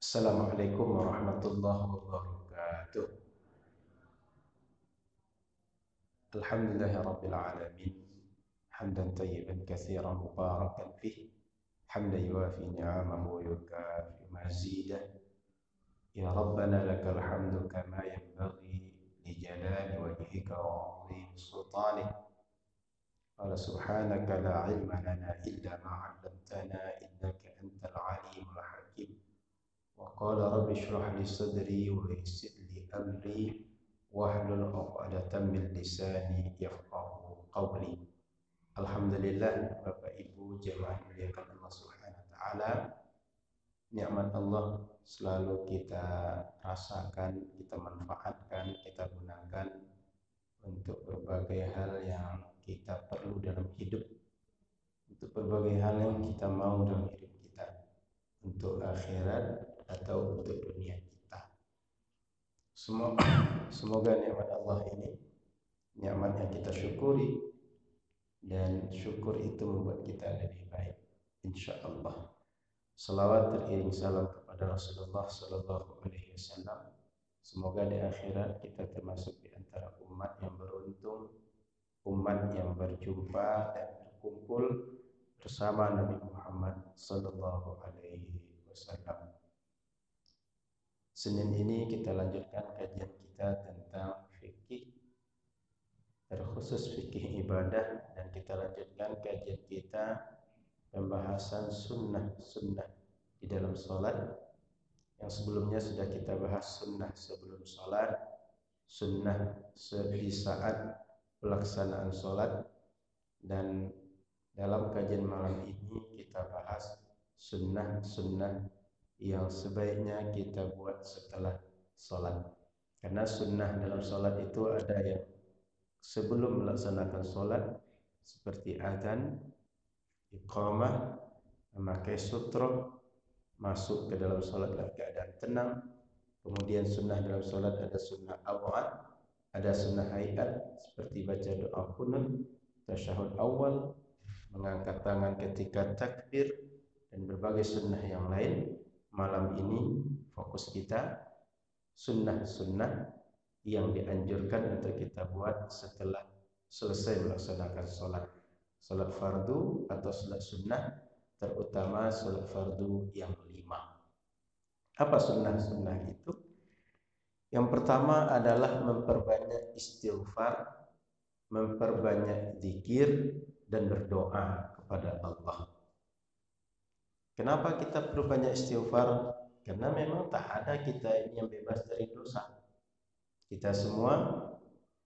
Assalamualaikum warahmatullahi wabarakatuh. Alhamdulillahirabbil alamin. Hamdan tayyiban katsiran mubarakan fih. Hamdan yuwafi ni'amahu wa yukafi mazidah. Ya Rabbana lakal hamdu kama yanbaghi li jalali wajhika wa 'azimi sultanik. Qala subhanaka la 'ilma lana illa ma 'allamtana innaka antal 'alimul hakim. وقال رب اشرح لي صدري ويسر لي أمري واحلل عقدة من lisani yafqahu qawli. Alhamdulillah, Bapak Ibu jemaah dimuliakan Allah Subhanahu wa taala. Nikmat Allah selalu kita rasakan, kita manfaatkan, kita gunakan untuk berbagai hal yang kita perlu dalam hidup, untuk berbagai hal yang kita mau dalam hidup kita, untuk akhirat atau untuk dunia kita. Semoga nikmat Allah ini nikmat yang kita syukuri, dan syukur itu membuat kita lebih baik, insya Allah. Salawat teriring salam kepada Rasulullah Sallallahu Alaihi Wasallam. Semoga di akhirat kita termasuk di antara umat yang beruntung, umat yang berjumpa dan berkumpul bersama Nabi Muhammad Sallallahu Alaihi Wasallam. Senin ini kita lanjutkan kajian kita tentang fikih, terkhusus fikih ibadah, dan kita lanjutkan kajian kita pembahasan sunnah di dalam sholat. Yang sebelumnya sudah kita bahas sunnah sebelum sholat, sunnah di saat pelaksanaan sholat, dan dalam kajian malam ini kita bahas sunnah yang sebaiknya kita buat setelah sholat. Karena sunnah dalam sholat itu ada yang sebelum melaksanakan sholat, seperti adzan, iqamah, memakai sutra, masuk ke dalam sholat dalam keadaan tenang. Kemudian sunnah dalam sholat ada sunnah awal, ada sunnah hayat, seperti baca doa qunut, tasyahud awal, mengangkat tangan ketika takbir, dan berbagai sunnah yang lain. Malam ini fokus kita sunnah yang dianjurkan untuk kita buat setelah selesai melaksanakan sholat fardu atau sholat sunnah, terutama sholat fardu yang 5. Apa sunnah itu? Yang pertama adalah memperbanyak istighfar, memperbanyak zikir, dan berdoa kepada Allah. Kenapa kita perlu banyak istighfar? Karena memang tak ada kita ini yang bebas dari dosa. Kita semua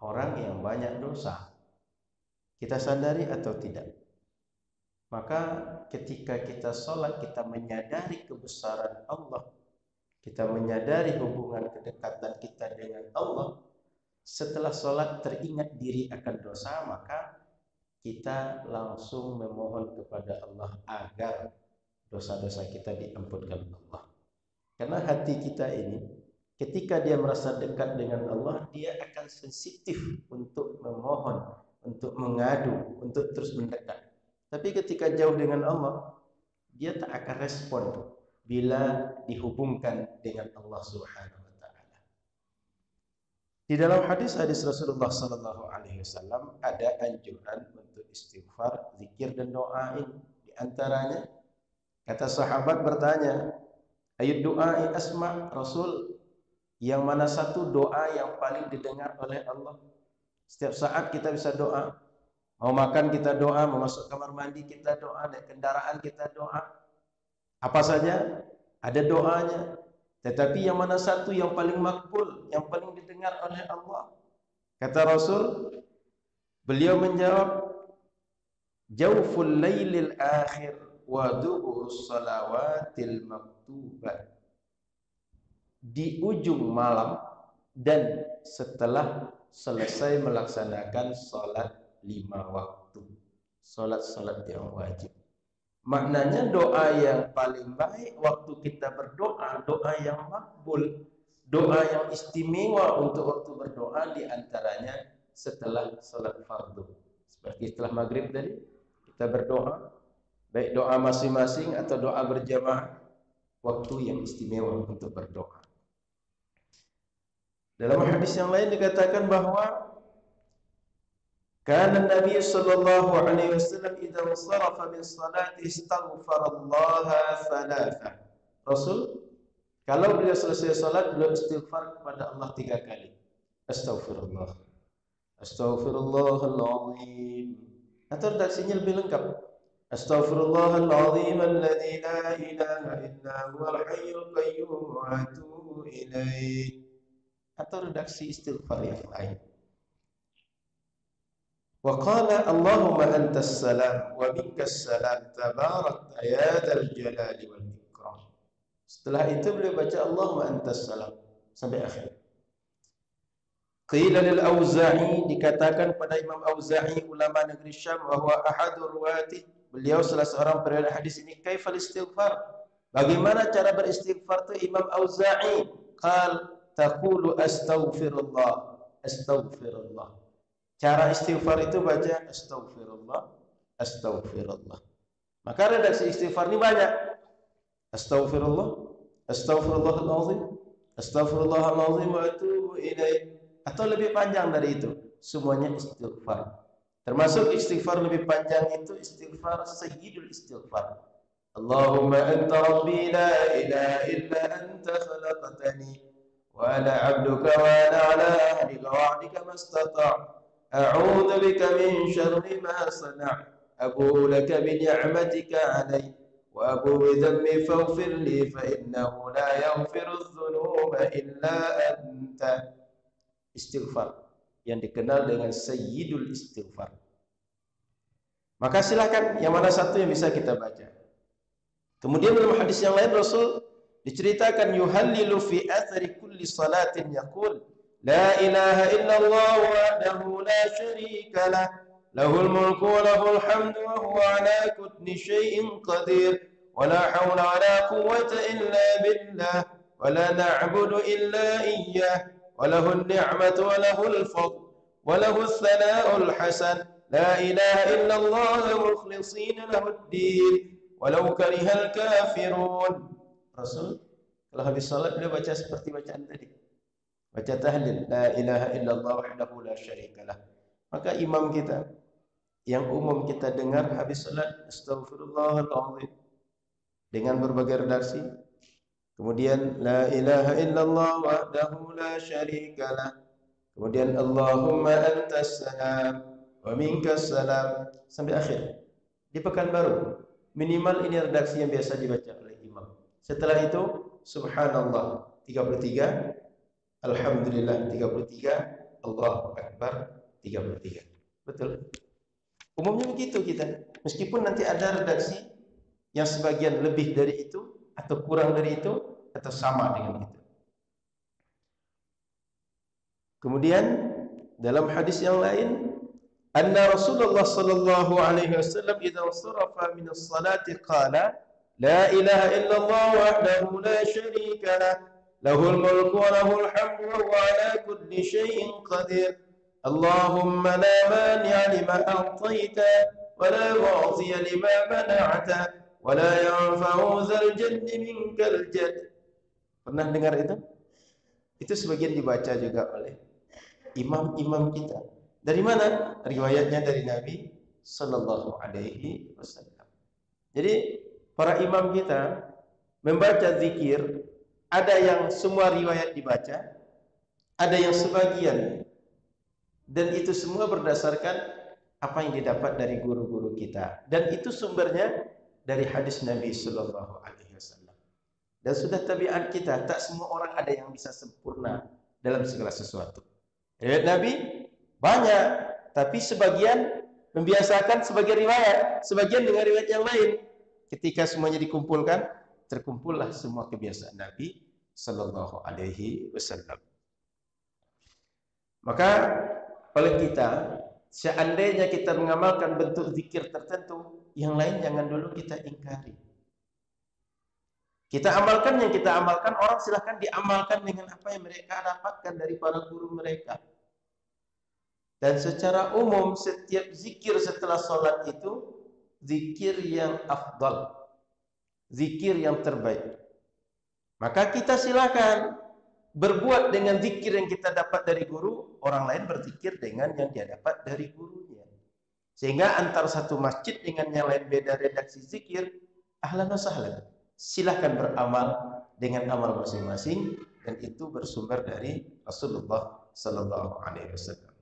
orang yang banyak dosa. Kita sadari atau tidak? Maka ketika kita sholat, kita menyadari kebesaran Allah, kita menyadari hubungan kedekatan kita dengan Allah. Setelah sholat teringat diri akan dosa, maka kita langsung memohon kepada Allah agar dosa-dosa kita diampunkan Allah. Karena hati kita ini ketika dia merasa dekat dengan Allah, dia akan sensitif untuk memohon, untuk mengadu, untuk terus mendekat. Tapi ketika jauh dengan Allah, dia tak akan respon bila dihubungkan dengan Allah Subhanahu wa taala. Di dalam hadis Rasulullah sallallahu alaihi wasallam ada anjuran untuk istighfar, zikir, dan doa ini. Di antaranya kata sahabat bertanya, "Ayat doa asma Rasul?" Yang mana satu doa yang paling didengar oleh Allah? Setiap saat kita bisa doa. Mau makan kita doa, mau masuk kamar mandi kita doa, naik kendaraan kita doa. Apa saja ada doanya. Tetapi yang mana satu yang paling makbul, yang paling didengar oleh Allah? Kata Rasul, beliau menjawab, "Jawful lailil akhir wa duburus salawatil maktubah." Di ujung malam dan setelah selesai melaksanakan sholat 5 waktu, sholat yang wajib. Maknanya doa yang paling baik waktu kita berdoa, doa yang makbul, doa yang istimewa untuk waktu berdoa, diantaranya setelah sholat fardu. Seperti setelah maghrib tadi kita berdoa, baik doa masing-masing atau doa berjamaah, waktu yang istimewa untuk berdoa. Dalam hadis yang lain dikatakan bahwa kana Nabi sallallahu alaihi wasallam idza sharafa min salati istaghfarallaha thalatha. Rasul kalau beliau selesai salat beliau istighfar kepada Allah 3 kali. Astaghfirullah. Astaghfirullahal azim. Atau redaksinya lebih lengkap. Astaghfirullahal azim alladzi la ilaha illa huwal hayyul qayyum wa atubu ilaih. Atau redaksi istighfar yang lain. Wa qala Allahumma antas salam wa minkas salam tabarakta ya dzal jalali wal ikram. Setelah itu beliau baca Allahumma antas salam sampai akhir. Qila lil Auza'i, dikatakan pada Imam Auza'i ulama negeri Syam bahwa ahadur ruwati, beliau salah seorang periwayat hadis ini, kaifal istighfar, bagaimana cara beristighfar tu Imam Auza'i? Qal taqulu astaghfirullah, astaghfirullah. Cara istighfar itu baca astaghfirullah, astaghfirullah. Maka redaksi istighfar ini banyak. Astaghfirullah, astaghfirullahal azim, astaghfirullahal azim wa atubu ilaih. Atau lebih panjang dari itu, semuanya istighfar. Termasuk istighfar lebih panjang itu istighfar sayyidul istighfar. Allahumma anta rabbi la ilaha illa anta khalaqtani wa ana 'abduka wa ana 'ala ahdika wa 'adika mastata'. A'udzu bika min syarri ma sana'. Abu'u laka bi ni'matika 'alayya wa abu'u bi dhanbi faghfir li fa innahu la yaghfiru adh-dhunuba illa anta. Istighfar yang dikenal dengan sayyidul istighfar. Maka silakan yang mana satu yang bisa kita baca. Kemudian dalam hadis yang lain Rasul diceritakan yuhallilu fi athari kulli salatin yaqul la ilaha illallah wahdahu la syarika lah lahul mulku wa lahul hamdu wa huwa ala kulli syai'in qadir wa la hawla wa la quwwata illa billah wa la na'budu illa iyyah وله النعمة وله الفضل وله الثناء الحسن لا إله إلا الله مخلصين له الدين ولو كره الكافرون. Rasul kalau habis salat dia baca seperti bacaan tadi, baca tahlil la ilaha illallah wahdahu la syarikalah. Maka imam kita yang umum kita dengar habis salat astaghfirullahal azim dengan berbagai redaksi. Kemudian la ilaha illallah wahdahu la syarikalah. Kemudian Allahumma antas salam wa minkas salam sampai akhir. Di Pekanbaru minimal ini redaksi yang biasa dibaca oleh imam. Setelah itu subhanallah 33, alhamdulillah 33, Allahu akbar 33. Betul? Umumnya begitu kita. Meskipun nanti ada redaksi yang sebagian lebih dari itu atau kurang dari itu atau sama dengan itu. Kemudian dalam hadis yang lain, anna Rasulullah sallallahu alaihi wasallam idza sarafa min as-salati qala la ilaha illallah wahdahu la syarika lah lahul mulku wa lahul hamdu wa huwa ala kulli syai'in qadir. Allahumma la mani'a lima a'taita wa la mu'tiya lima mana'ta wala yanfa'u dzal jaddi minkal jadd. Pernah dengar itu? Itu sebagian dibaca juga oleh imam-imam kita. Dari mana? Riwayatnya dari Nabi sallallahu alaihi wasallam. Jadi para imam kita membaca zikir, ada yang semua riwayat dibaca, ada yang sebagian. Dan itu semua berdasarkan apa yang didapat dari guru-guru kita. Dan itu sumbernya dari hadis Nabi sallallahu alaihi wasallam. Dan sudah tabiat kita, tak semua orang ada yang bisa sempurna dalam segala sesuatu. Riwayat Nabi banyak, tapi sebagian membiasakan sebagai riwayat, sebagian dengan riwayat yang lain. Ketika semuanya dikumpulkan, terkumpullah semua kebiasaan Nabi sallallahu alaihi wasallam. Maka oleh kita, seandainya kita mengamalkan bentuk zikir tertentu, yang lain jangan dulu kita ingkari. Kita amalkan yang kita amalkan, orang silahkan diamalkan dengan apa yang mereka dapatkan dari para guru mereka. Dan secara umum setiap zikir setelah sholat itu zikir yang afdal, zikir yang terbaik. Maka kita silakan berbuat dengan zikir yang kita dapat dari guru, orang lain berzikir dengan yang dia dapat dari gurunya. Sehingga antara satu masjid dengan yang lain beda redaksi zikir, ahlan wa sahlan. Silahkan beramal dengan amal masing-masing, dan itu bersumber dari Rasulullah sallallahu alaihi wasallam.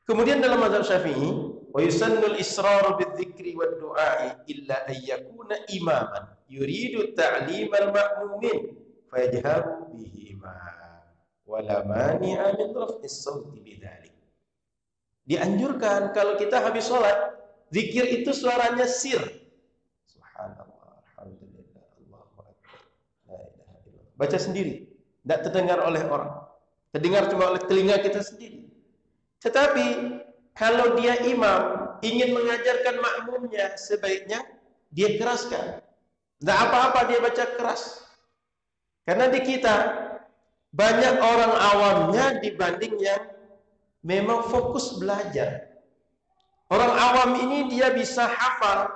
Kemudian dalam mazhab Syafi'i, wa yusannul israr bidzikri wad du'a illa ay yakuna imaman yuridu ta'limal ma'mumin fayajharu bihima wala mani'a min raf'is sauti bidzalik. Dianjurkan kalau kita habis sholat, zikir itu suaranya sir. Subhanallah, alhamdulillah, Allahu akbar, la ilaha illallah. Baca sendiri, tidak terdengar oleh orang. Terdengar cuma oleh telinga kita sendiri. Tetapi kalau dia imam ingin mengajarkan makmumnya, sebaiknya dia keraskan. Tidak apa-apa dia baca keras. Karena di kita banyak orang awamnya dibanding yang memang fokus belajar. Orang awam ini dia bisa hafal,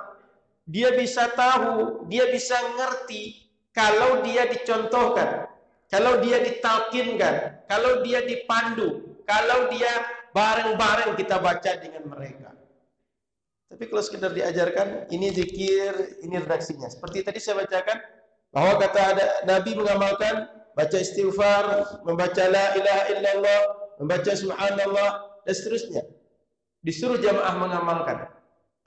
dia bisa tahu, dia bisa ngerti kalau dia dicontohkan, kalau dia ditalkinkan, kalau dia dipandu, kalau dia bareng-bareng kita baca dengan mereka. Tapi kalau sekedar diajarkan, ini zikir, ini redaksinya. Seperti tadi saya bacakan, bahwa kata ada Nabi mengamalkan baca istighfar, membaca la ilaha illallah, membaca subhanallah, dan seterusnya. Disuruh jamaah mengamalkan.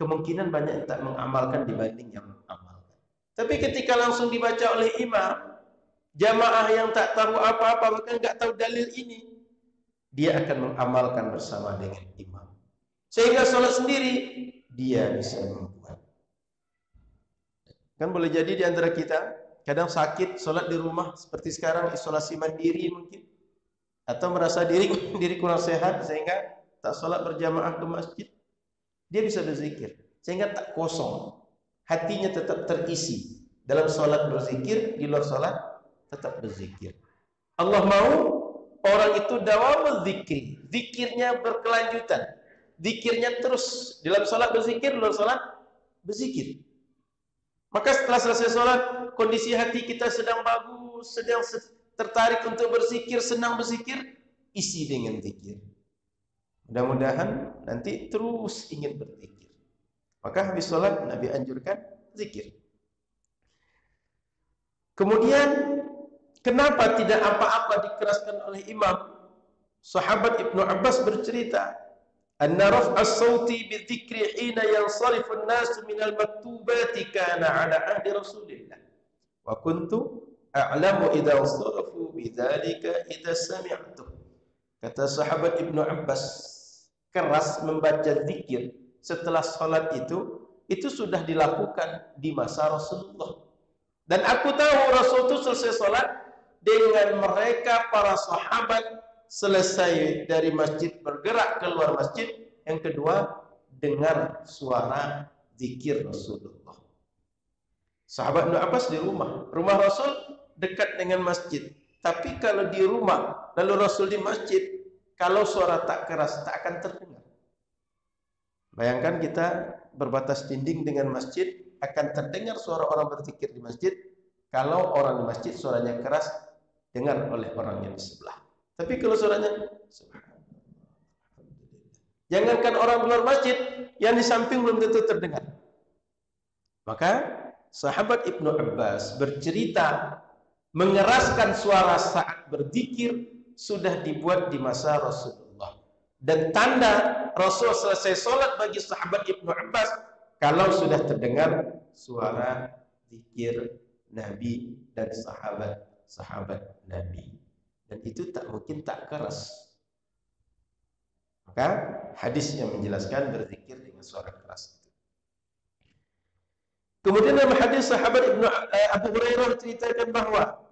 Kemungkinan banyak yang tak mengamalkan dibanding yang mengamalkan. Tapi ketika langsung dibaca oleh imam, jamaah yang tak tahu apa-apa, bahkan nggak tahu dalil ini, dia akan mengamalkan bersama dengan imam. Sehingga sholat sendiri, dia bisa membuat. Kan boleh jadi di antara kita, kadang sakit, sholat di rumah, seperti sekarang isolasi mandiri mungkin. Atau merasa diri kurang sehat, sehingga tak sholat berjamaah ke masjid. Dia bisa berzikir, sehingga tak kosong. Hatinya tetap terisi. Dalam sholat berzikir, di luar sholat tetap berzikir. Allah mau orang itu dawamul zikri, zikirnya berkelanjutan, zikirnya terus dalam salat berzikir, luar salat berzikir. Maka setelah selesai salat, kondisi hati kita sedang bagus, sedang tertarik untuk berzikir, senang berzikir, isi dengan zikir. Mudah-mudahan nanti terus ingin berzikir. Maka habis salat Nabi anjurkan zikir. Kemudian kenapa tidak apa-apa dikeraskan oleh imam? Sahabat Ibnu Abbas bercerita, "Anna raf'as sauti bidzikri hina yansarifu an-nas min al-maktubati kana 'ala ahdi Rasulillah. Wa kuntu a'lamu idza sarafu bidzalika idza sami'tu." Kata sahabat Ibnu Abbas, keras membaca zikir setelah salat itu sudah dilakukan di masa Rasulullah. Dan aku tahu Rasul itu selesai salat dengan mereka para sahabat selesai dari masjid bergerak keluar masjid. Yang kedua, dengar suara zikir Rasulullah. Sahabat Ibnu Abbas di rumah Rasul dekat dengan masjid. Tapi kalau di rumah lalu Rasul di masjid, kalau suara tak keras tak akan terdengar. Bayangkan kita berbatas dinding dengan masjid, akan terdengar suara orang berzikir di masjid. Kalau orang di masjid suaranya keras, dengar oleh orang yang di sebelah. Tapi kalau suaranya subhanallah, jangankan orang luar masjid, yang di samping belum tentu terdengar. Maka sahabat Ibnu Abbas bercerita, mengeraskan suara saat berzikir sudah dibuat di masa Rasulullah. Dan tanda Rasul selesai sholat bagi sahabat Ibnu Abbas kalau sudah terdengar suara zikir Nabi dan sahabat Nabi. Dan itu tak mungkin tak keras. Maka hadis yang menjelaskan berzikir dengan suara keras. Kemudian dalam hadis sahabat Abu Hurairah ceritakan bahwa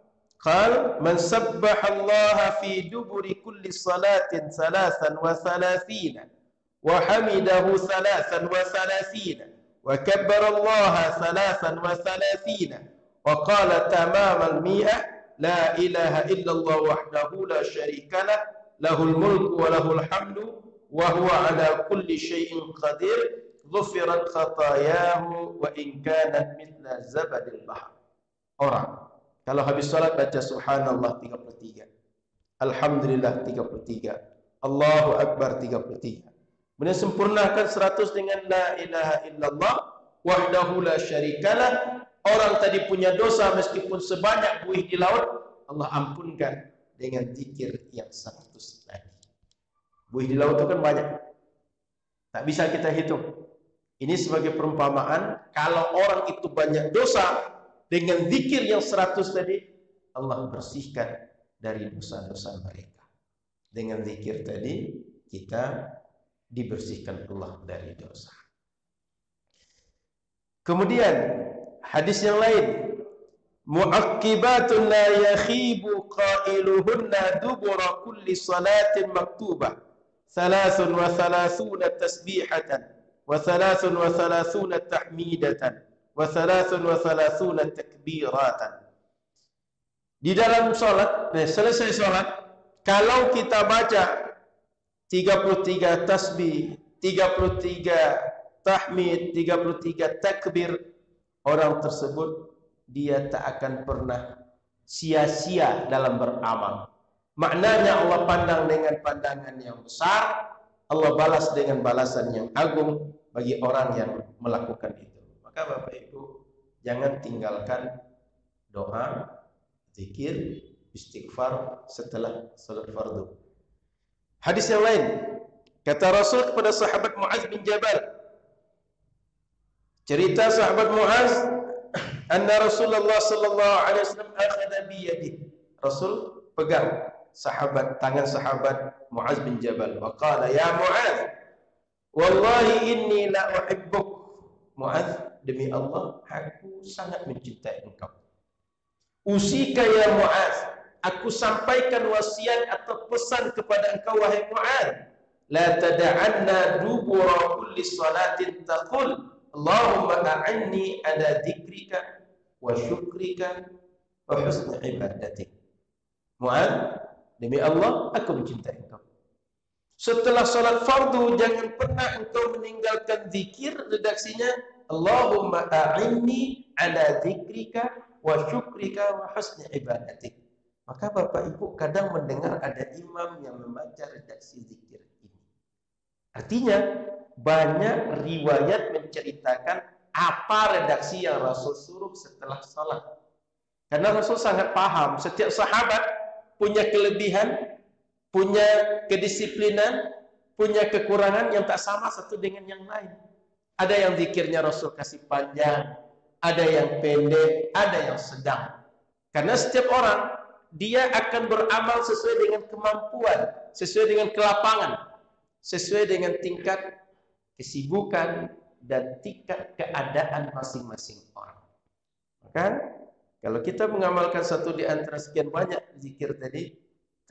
qal man sabbaha Allah fi duburi kulli salatin 33 wa hamidahu 33 wa kabbara Allah 33 وقال تمام المئة لا إله إلا الله وحده لا شريك له له الملك وله الحمد وهو على كل شيء قدير ghufirat khatayahu wa in kanat mithla zabadil bahr. Orang kalau habis salat baca subhanallah 33, alhamdulillah 33, Allahu akbar 33. Kemudian sempurnakan 100 dengan la ilaha illallah wahdahu la syarikalah. Orang tadi punya dosa meskipun sebanyak buih di laut, Allah ampunkan dengan zikir yang 100 lagi. Buih di laut itu kan banyak, tak bisa kita hitung. Ini sebagai perumpamaan, kalau orang itu banyak dosa, dengan zikir yang 100 tadi, Allah bersihkan dari dosa-dosa mereka. Dengan zikir tadi, kita dibersihkan Allah dari dosa. Kemudian hadis yang lain, mu'aqqibatun la yakhibu qailuhunna dubura kulli salatin maktubah 33 tasbihatan wa 33 tahmidatan wa 33 takbiratan. Di dalam salat, selesai salat, kalau kita baca 33 tasbih, 33 tahmid, 33 takbir, orang tersebut dia tak akan pernah sia-sia dalam beramal. Maknanya Allah pandang dengan pandangan yang besar, Allah balas dengan balasan yang agung bagi orang yang melakukan itu. Maka Bapak Ibu, jangan tinggalkan doa, zikir, istighfar setelah salat fardu. Hadis yang lain, kata Rasul kepada sahabat Muaz bin Jabal, cerita sahabat Muaz, anna Rasulullah sallallahu alaihi wasallam akhadha bi yadihi. Rasul pegang tangan sahabat Muaz bin Jabal. Wa qala ya Muaz, wallahi inni la uhibbuk. Muaz, demi Allah, aku sangat mencintai engkau. Usika ya Muaz, aku sampaikan wasiat atau pesan kepada engkau wahai Muaz. La tada'anna dubura kulli salatin taqul Allahumma a'inni ala dzikrika wa syukrika wa husni ibadatik. Mu'ad, demi Allah, aku mencintai engkau. Setelah salat fardu, jangan pernah engkau meninggalkan zikir. Redaksinya, Allahumma a'inni ala dzikrika wa syukrika wa husni ibadatik. Maka Bapak Ibu kadang mendengar ada imam yang membaca redaksi zikir ini. Artinya, banyak riwayat menceritakan apa redaksi yang Rasul suruh setelah salat. Karena Rasul sangat paham, setiap sahabat punya kelebihan, punya kedisiplinan, punya kekurangan yang tak sama satu dengan yang lain. Ada yang zikirnya Rasul kasih panjang, ada yang pendek, ada yang sedang. Karena setiap orang, dia akan beramal sesuai dengan kemampuan, sesuai dengan kelapangan, sesuai dengan tingkat kesibukan dan tingkat keadaan masing-masing orang. Maka kalau kita mengamalkan satu di antara sekian banyak zikir tadi,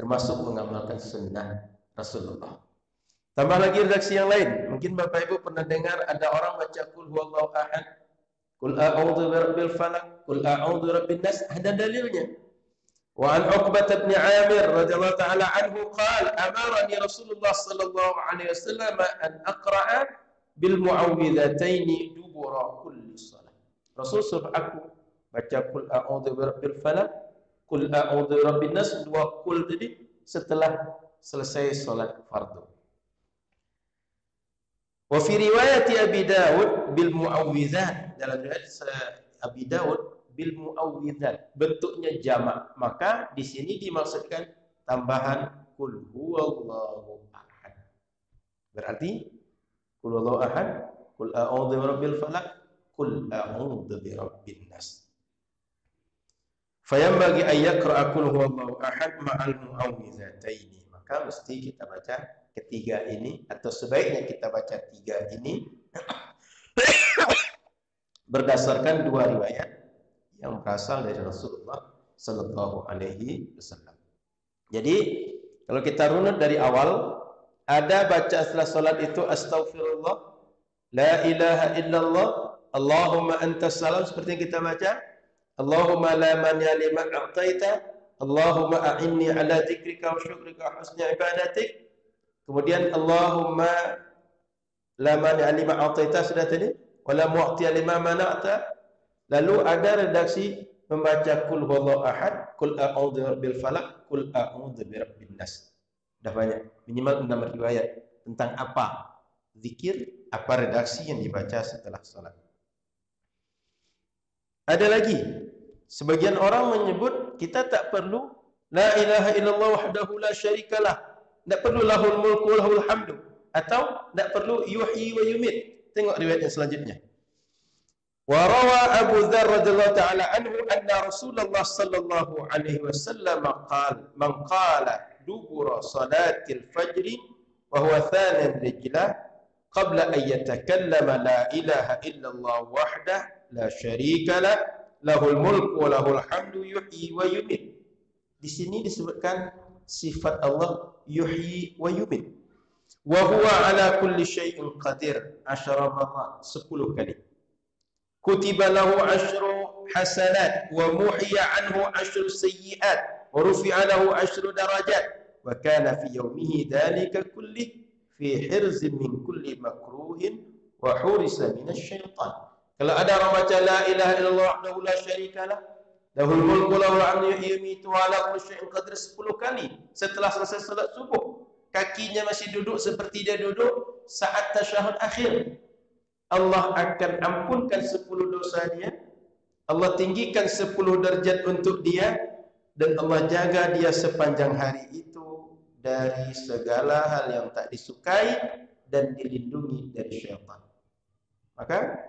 termasuk mengamalkan sunnah Rasulullah. Tambah lagi redaksi yang lain. Mungkin Bapak Ibu pernah dengar ada orang baca qul huwallahu ahad, qul a'udzu birabbil falaq, qul a'udzu birabbin nas. Ada dalilnya. Wa an Uqbah bin Amir radhiyallahu ta'ala anhu qala amarani Rasulullah sallallahu alaihi wasallam an aqra'a bil mu'awwidhataini dubura kulli shalah. Rasul suruh aku baca qul a'udzu birabbil falaq, qul a'udzu birabbin nas, dua qul tadi setelah selesai salat fardu. Wa fi riwayat Abi Dawud bil mu'awwidzat, dalam riwayat Abi Dawud bil mu'awwidzat, bentuknya jamak. Maka di sini dimaksudkan tambahan qul huwallahu ahad. Berarti qul huwallahu ahad, qul a'udzu birabbil falaq, qul a'udzu birabbin nas. Fayanbaghi an yaqra'a qul huwallahu ahad ma'al mu'awwidzataini. Maka mesti kita baca ketiga ini, atau sebaiknya kita baca tiga ini berdasarkan dua riwayat yang berasal dari Rasulullah sallallahu alaihi wasallam. Jadi kalau kita runut dari awal, ada baca setelah salat itu astaghfirullah, la ilaha illallah, Allahumma antas salam, seperti yang kita baca, Allahumma la mania lima a'taita, Allahumma a'inni ala dzikrika wa syukrika wa husni ibadatik. Kemudian Allahumma La mani'a lima a'taita sudah tadi, wala mu'tiya lima mana'ta. Lalu ada redaksi membaca kul huwallahu ahad, kul a'udzu bil falaq, kul a'udzu birabbin nas. Dah banyak, minimal 6 riwayat tentang apa zikir, apa redaksi yang dibaca setelah salat. Ada lagi, sebagian orang menyebut kita tak perlu la ilaha illallah wahdahu la syarikalah, tak perlu lahul mulku wa lahul hamdu, atau tak perlu yuhyi wa yumit. Tengok riwayat yang selanjutnya. Wa rawa Abu Dzar radhiyallahu ta'ala anhu anna Rasulullah sallallahu alaihi wasallam qala man qala dubura salatil fajri wa huwa thanin rijlah qabla an yatakallama la ilaha illallah wahdah la syarika lah lahul mulku wa lahul hamdu yuhyi wa yumit. Di sini disebutkan sifat Allah yuhyi wa yumit. Wa huwa ala kulli syai'in qadir 10 marrat, 10 kali. Kutiba lahu 10 hasanat wa muhiya anhu 10 sayyi'at wa rufi'a lahu 10 darajat wa kana fi yawmihi dhalika kullih fi hirzin min kulli makruhin wa hurisa minasy syaitan. Kalau ada orang baca la ilaha illallah wahdahu la syarikalah lahul mulku lahul hamdu yuhyi wa yumiitu wa ala kulli syai'in qadir 10 kali setelah selesai salat subuh, kakinya masih duduk seperti dia duduk saat tasyahud akhir, Allah akan ampunkan 10 dosa dia, Allah tinggikan 10 darjat untuk dia, dan Allah jaga dia sepanjang hari itu dari segala hal yang tak disukai dan dilindungi dari syaitan. Maka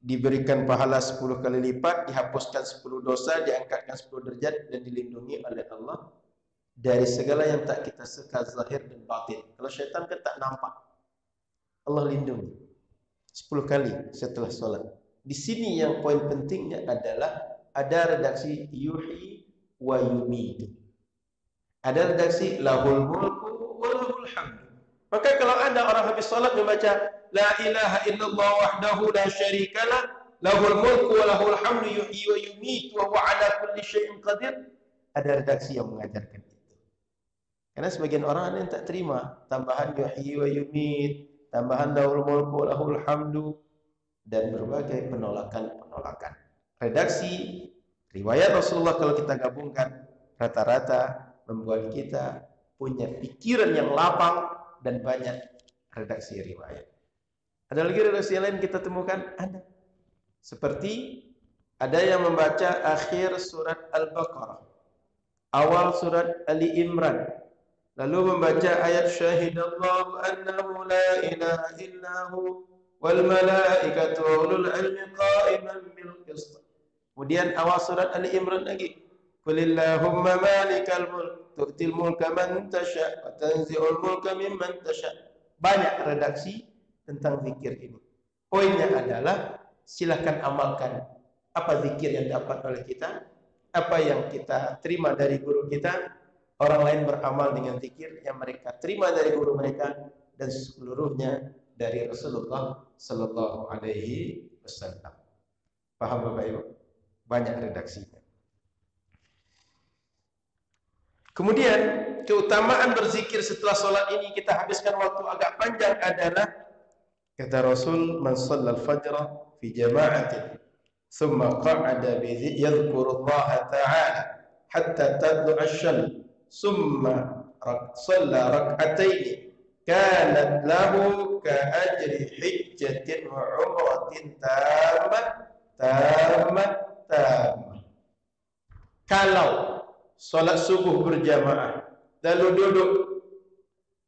diberikan pahala 10 kali lipat, dihapuskan 10 dosa, diangkatkan 10 derajat, dan dilindungi oleh Allah dari segala yang tak kita suka zahir dan batin. Kalau syaitan kan tak nampak, Allah lindungi 10 kali setelah solat. Di sini yang poin pentingnya adalah ada redaksi yuhyi wa yumiitu, ada redaksi lahul mulku wa lahul hamdu. Maka kalau ada orang habis solat membaca la ilaha illallah wahdahu la syarikalah lahul mulku wa lahul hamdu yuhyi wa yumiitu wa huwa ala kulli syai'in qadir, ada redaksi yang mengajarkan itu. Karena sebagian orang ada yang tak terima tambahan yuhyi wa yumiit, tambahan lahul mulku lahul hamdu, dan berbagai penolakan-penolakan. Redaksi riwayat Rasulullah kalau kita gabungkan rata-rata membuat kita punya pikiran yang lapang dan banyak redaksi riwayat. Ada lagi redaksi lain kita temukan? Ada. Seperti ada yang membaca akhir surat Al-Baqarah, awal surat Ali Imran, lalu membaca ayat syahidallahu annahu la ilaha illahu wal malaikatu wa ulul ilmi qa'iman bil qist. Kemudian awal surat Ali Imran lagi, qulillahumma malikal mulk tu'til mulka man tasha wa tanzi'ul mulka mimman tasha. Banyak redaksi tentang zikir ini. Poinnya adalah silakan amalkan apa zikir yang dapat oleh kita, apa yang kita terima dari guru kita. Orang lain beramal dengan zikir yang mereka terima dari guru mereka, dan seluruhnya dari Rasulullah sallallahu alaihi wasallam. Paham Bapak Ibu? Banyak redaksinya. Kemudian keutamaan berzikir setelah salat ini, kita habiskan waktu agak panjang, adalah kata Rasul, man shallal fajra fi jama'atin thumma qa'ada bi yadhkurullaha ta'ala hatta tadlu'a asy-syams summa shalla rak'ataini kanat lahu ka ajri hijjatin wa umratin tammah. Kalau salat subuh berjamaah lalu duduk,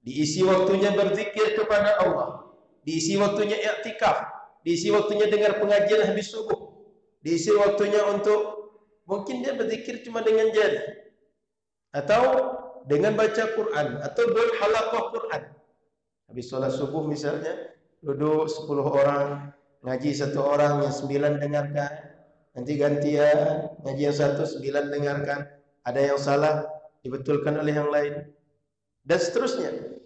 diisi waktunya berzikir kepada Allah, diisi waktunya i'tikaf, diisi waktunya dengar pengajian habis subuh, diisi waktunya untuk mungkin dia berzikir cuma dengan jari, atau dengan baca Quran, atau berhalaqah Quran. Habis sholat subuh misalnya, duduk 10 orang, ngaji 1 orang, yang 9 dengarkan, nanti gantian, ngaji yang 1, 9 dengarkan, ada yang salah, dibetulkan oleh yang lain, dan seterusnya.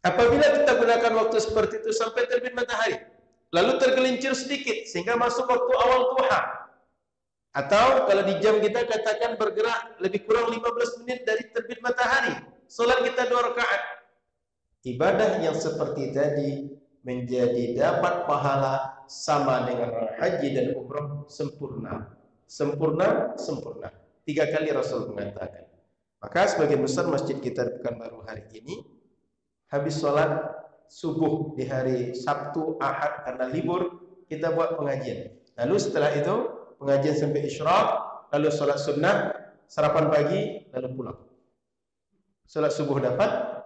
Apabila kita gunakan waktu seperti itu sampai terbit matahari, lalu tergelincir sedikit sehingga masuk waktu awal duha, atau kalau di jam kita katakan bergerak lebih kurang 15 menit dari terbit matahari, salat kita 2 rakaat. Ibadah yang seperti tadi menjadi dapat pahala sama dengan orang haji dan umrah sempurna. Sempurna, sempurna. 3 kali Rasul mengatakan. Maka sebagian besar masjid kita di Pekanbaru hari ini habis sholat subuh di hari Sabtu, Ahad karena libur kita buat pengajian. Lalu setelah itu pengajian sampai isyraq, lalu sholat sunnah, sarapan pagi, lalu pulang. Sholat subuh dapat,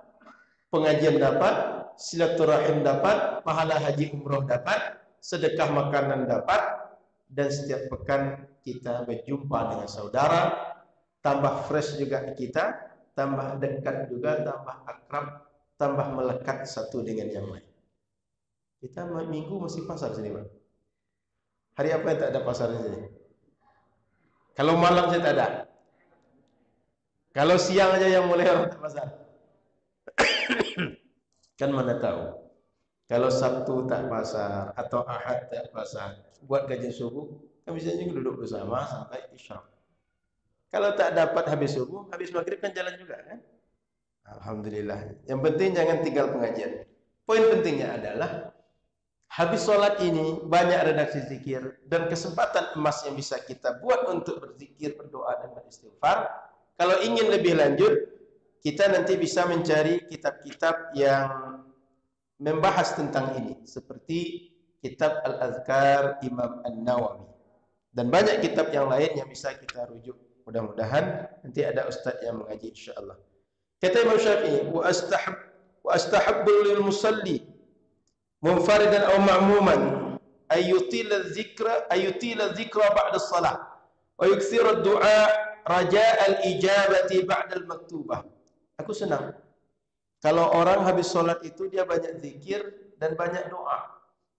pengajian dapat, silaturahim dapat, pahala haji umroh dapat, sedekah makanan dapat, dan setiap pekan kita berjumpa dengan saudara, tambah fresh juga kita, tambah dekat juga, tambah akrab, tambah melekat satu dengan yang lain. Kita minggu masih pasar sini, Pak. Hari apa yang tak ada pasar di sini? Kalau malam saya tak ada. Kalau siang aja yang mulai orang tak pasar. Kan mana tahu. Kalau Sabtu tak pasar atau Ahad tak pasar, buat kajian subuh, kan bisa juga duduk bersama sampai isyraq. Kalau tak dapat habis subuh, habis maghrib kan jalan juga kan? Alhamdulillah. Yang penting jangan tinggal pengajian. Poin pentingnya adalah habis sholat ini banyak redaksi zikir dan kesempatan emas yang bisa kita buat untuk berzikir, berdoa dan beristighfar. Kalau ingin lebih lanjut, kita nanti bisa mencari kitab-kitab yang membahas tentang ini, seperti kitab Al-Azkar Imam An-Nawawi dan banyak kitab yang lain yang bisa kita rujuk. Mudah-mudahan nanti ada ustaz yang mengaji insyaallah. Kata Imam Syafi'i, wa astahabbu lil musalli munfaridan aw ma'muman ayutila dzikra ba'da shalah wa yukthira ad-du'a raja'a al-ijabati ba'da al-maktubah. Aku senang kalau orang habis sholat itu dia banyak zikir dan banyak doa,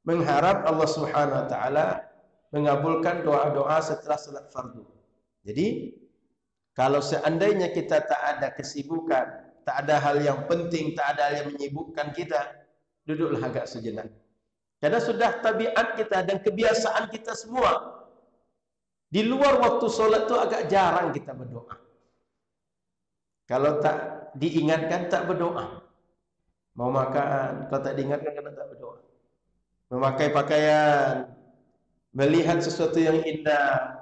mengharap Allah Subhanahu wa taala mengabulkan doa-doa setelah salat fardu. Jadi, kalau seandainya kita tak ada kesibukan, tak ada hal yang penting, tak ada hal yang menyibukkan kita, duduklah agak sejenak. Karena sudah tabiat kita dan kebiasaan kita semua. Di luar waktu sholat itu agak jarang kita berdoa. Kalau tak diingatkan tak berdoa. Mau makan, kalau tak diingatkan karena tak berdoa. Memakai pakaian, melihat sesuatu yang indah,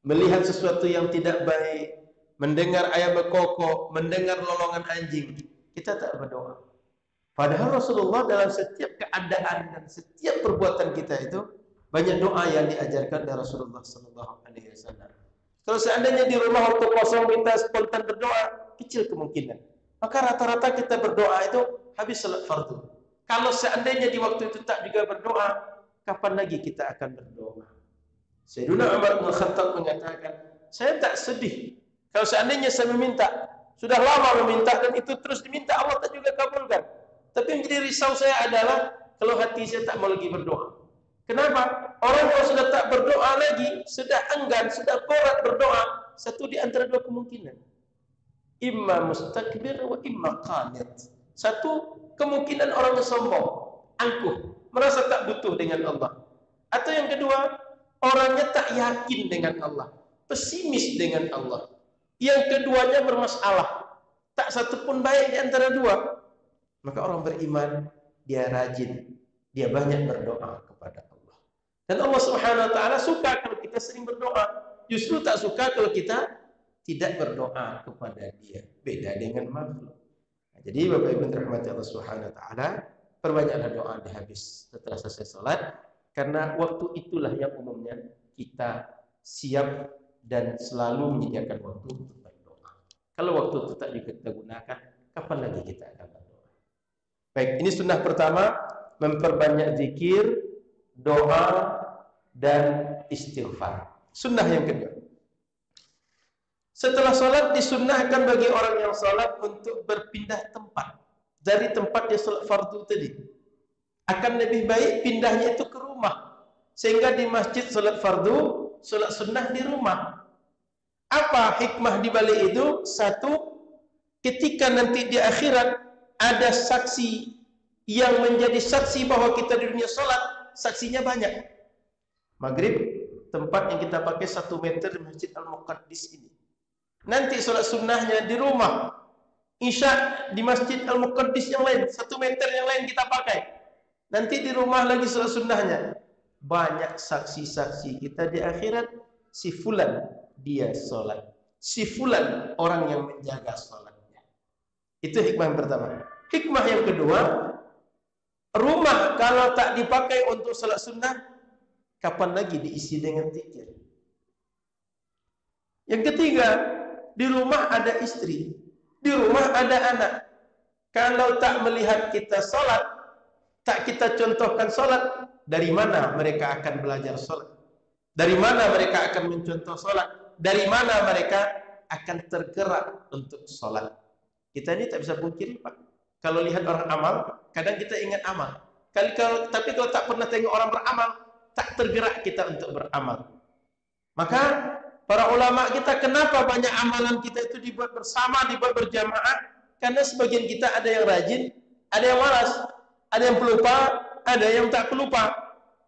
melihat sesuatu yang tidak baik, mendengar ayam berkokok, mendengar lolongan anjing, kita tak berdoa. Padahal Rasulullah dalam setiap keadaan dan setiap perbuatan kita itu banyak doa yang diajarkan dari Rasulullah SAW. Kalau seandainya di rumah waktu kosong kita spontan berdoa, kecil kemungkinan. Maka rata-rata kita berdoa itu habis salat fardu. Kalau seandainya di waktu itu tak juga berdoa, kapan lagi kita akan berdoa? Sayyidina Umar bin Khattab mengatakan, saya tak sedih kalau seandainya saya meminta, sudah lama meminta dan itu terus diminta, Allah tak juga kabulkan. Tapi yang jadi risau saya adalah kalau hati saya tak mau lagi berdoa. Kenapa? Orang kalau sudah tak berdoa lagi, sudah enggan, sudah berat berdoa, satu di antara dua kemungkinan. Imma mustakbir wa imma qanit. Satu, kemungkinan orang yang sombong, angkuh, merasa tak butuh dengan Allah. Atau yang kedua, orangnya tak yakin dengan Allah, pesimis dengan Allah. Yang keduanya bermasalah, tak satu pun baik di antara dua. Maka orang beriman, dia rajin, dia banyak berdoa kepada Allah. Dan Allah Subhanahu wa taala suka kalau kita sering berdoa. Justru tak suka kalau kita tidak berdoa kepada Dia. Beda dengan makhluk. Nah, jadi Bapak Ibu rahmati Allah Subhanahu wa taala, perbanyaklah doa di habis setelah selesai salat, karena waktu itulah yang umumnya kita siap dan selalu menyediakan waktu untuk berdoa. Kalau waktu itu tak kita gunakan, kapan lagi kita akan berdoa? Baik, ini sunnah pertama, memperbanyak zikir, doa, dan istighfar. Sunnah yang kedua, setelah sholat disunnahkan bagi orang yang sholat untuk berpindah tempat dari tempat dia sholat fardu tadi. Akan lebih baik pindahnya itu ke rumah, sehingga di masjid sholat fardu, sholat sunnah di rumah. Apa hikmah di balik itu? Satu, ketika nanti di akhirat ada saksi yang menjadi saksi bahwa kita di dunia sholat, saksinya banyak. Maghrib, tempat yang kita pakai 1 meter di Masjid Al-Muqaddis ini. Nanti sholat sunnahnya di rumah. Isya di Masjid Al-Muqaddis yang lain, 1 meter yang lain kita pakai. Nanti di rumah lagi sholat sunnahnya. Banyak saksi-saksi kita di akhirat, si fulan dia sholat, si fulan orang yang menjaga sholatnya. Itu hikmah yang pertama. Hikmah yang kedua, rumah kalau tak dipakai untuk sholat sunnah, kapan lagi diisi dengan zikir? Yang ketiga, di rumah ada istri, di rumah ada anak. Kalau tak melihat kita sholat, tak kita contohkan sholat, dari mana mereka akan belajar sholat? Dari mana mereka akan mencontoh sholat? Dari mana mereka akan tergerak untuk sholat? Kita ini tak bisa pungkiri, Pak. Kalau lihat orang amal, kadang kita ingat amal. Tapi kalau tak pernah tengok orang beramal, tak tergerak kita untuk beramal. Maka para ulama kita, kenapa banyak amalan kita itu dibuat bersama, dibuat berjamaah? Karena sebagian kita ada yang rajin, ada yang malas, ada yang pelupa, ada yang tak pelupa.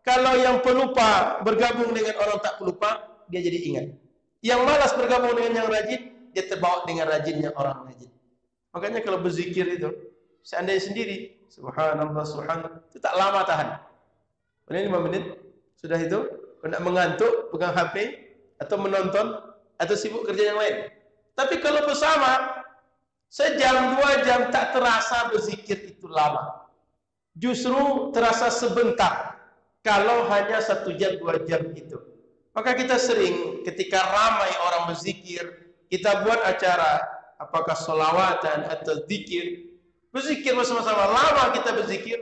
Kalau yang pelupa bergabung dengan orang tak pelupa, dia jadi ingat. Yang malas bergabung dengan yang rajin, dia terbawa dengan rajinnya orang rajin. Makanya kalau berzikir itu, seandainya sendiri, subhanallah, subhanallah, itu tak lama tahan. Paling 5 menit, sudah itu, kalau nak mengantuk, pegang HP, atau menonton, atau sibuk kerja yang lain. Tapi kalau bersama, sejam, 2 jam, tak terasa berzikir itu lama. Justru terasa sebentar, kalau hanya 1 jam, 2 jam itu. Maka kita sering, ketika ramai orang berzikir, kita buat acara, apakah sholawatan atau zikir, berzikir bersama-sama, lama kita berzikir,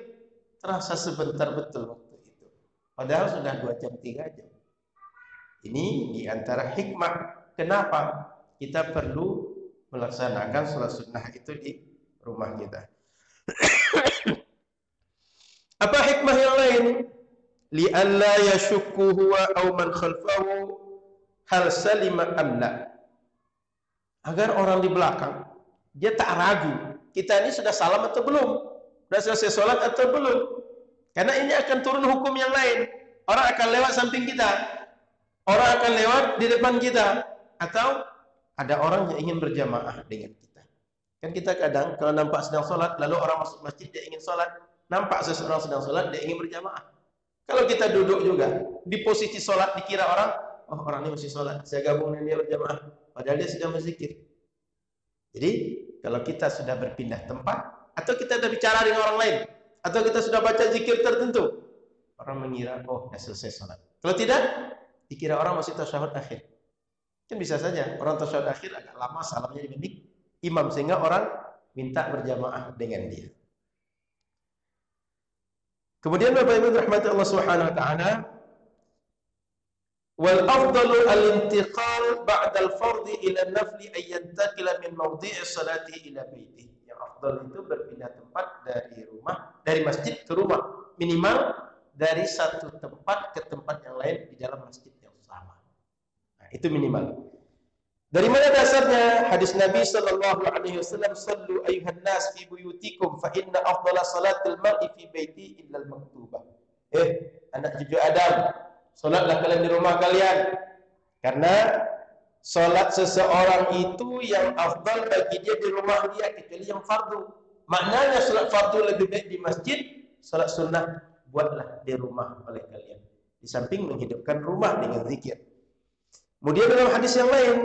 terasa sebentar betul waktu itu. Padahal sudah 2 jam, 3 jam. Ini diantara hikmah kenapa kita perlu melaksanakan sholat sunnah itu di rumah kita. Apa hikmah yang lain? Li'alla yashukku huwa aw man khalfahu hal salima am la. Agar orang di belakang dia tak ragu, kita ini sudah salam atau belum? Sudah selesai sholat atau belum? Karena ini akan turun hukum yang lain. Orang akan lewat samping kita, orang akan lewat di depan kita, atau ada orang yang ingin berjamaah dengan kita. Kan kita kadang kalau nampak sedang sholat, lalu orang masuk masjid dia ingin sholat, nampak seseorang sedang sholat dia ingin berjamaah. Kalau kita duduk juga di posisi sholat, dikira orang, oh orang ini masih sholat, saya gabung dengan dia berjamaah, padahal dia sedang berzikir. Jadi kalau kita sudah berpindah tempat, atau kita sudah bicara dengan orang lain, atau kita sudah baca zikir tertentu, orang mengira, oh sudah selesai sholat. Kalau tidak, dikira orang masih tasyahud akhir. Kan bisa saja orang tasyahud akhir agak lama salamnya dibanding imam, sehingga orang minta berjamaah dengan dia. Kemudian Bapak Ibu rahmati Allah Subhanahu wa taala, wal afdalu al-intiqal ba'da al-fardhi ila an-nafli ay yantaqila min mawdi'i salati ila baiti. Yang afdal itu berpindah tempat dari rumah, dari masjid ke rumah, minimal dari satu tempat ke tempat yang lain di dalam masjid yang sama. Nah, itu minimal. Dari mana dasarnya? Hadis Nabi sallallahu alaihi wasallam, "Sallu ayyuhan nas fi buyutikum fa inna afdhala salatil mar'i fi baiti illa al-maktubah." Anak cucu Adam, salatlah kalian di rumah kalian. Karena salat seseorang itu yang afdal bagi dia di rumah dia, kecuali yang fardu. Maknanya salat fardu lebih baik di masjid, salat sunnah buatlah di rumah oleh kalian. Di samping menghidupkan rumah dengan zikir. Kemudian dalam hadis yang lain,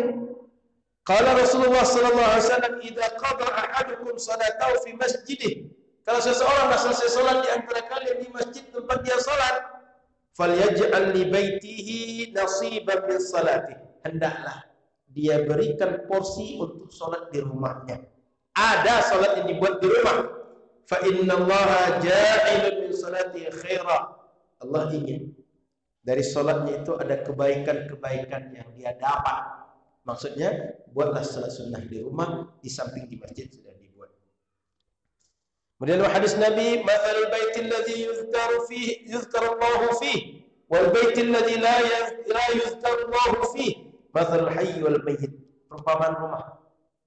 qala Rasulullah sallallahu alaihi wasallam, "Idza qada ahadukum salatahu fi masjidih." Kalau seseorang selesai salat di antara kalian di masjid tempat dia salat, falyaj'al li baitihi nasiban min salati. Hendaklah dia berikan porsi untuk salat di rumahnya. Ada salat yang dibuat di rumah. Fa innallaha ja'ilun min salati khaira. Allah ingin dari salatnya itu ada kebaikan-kebaikan yang dia dapat. Maksudnya, buatlah salat sunnah di rumah, di samping di masjid sudah dibuat. Kemudian hadis Nabi, "Mathalul baitil ladzi yuzkarullahu fihi wal baitil ladzi la yuzkarullahu fihi, mathalul hayy wal mayyit." Perumpamaan rumah.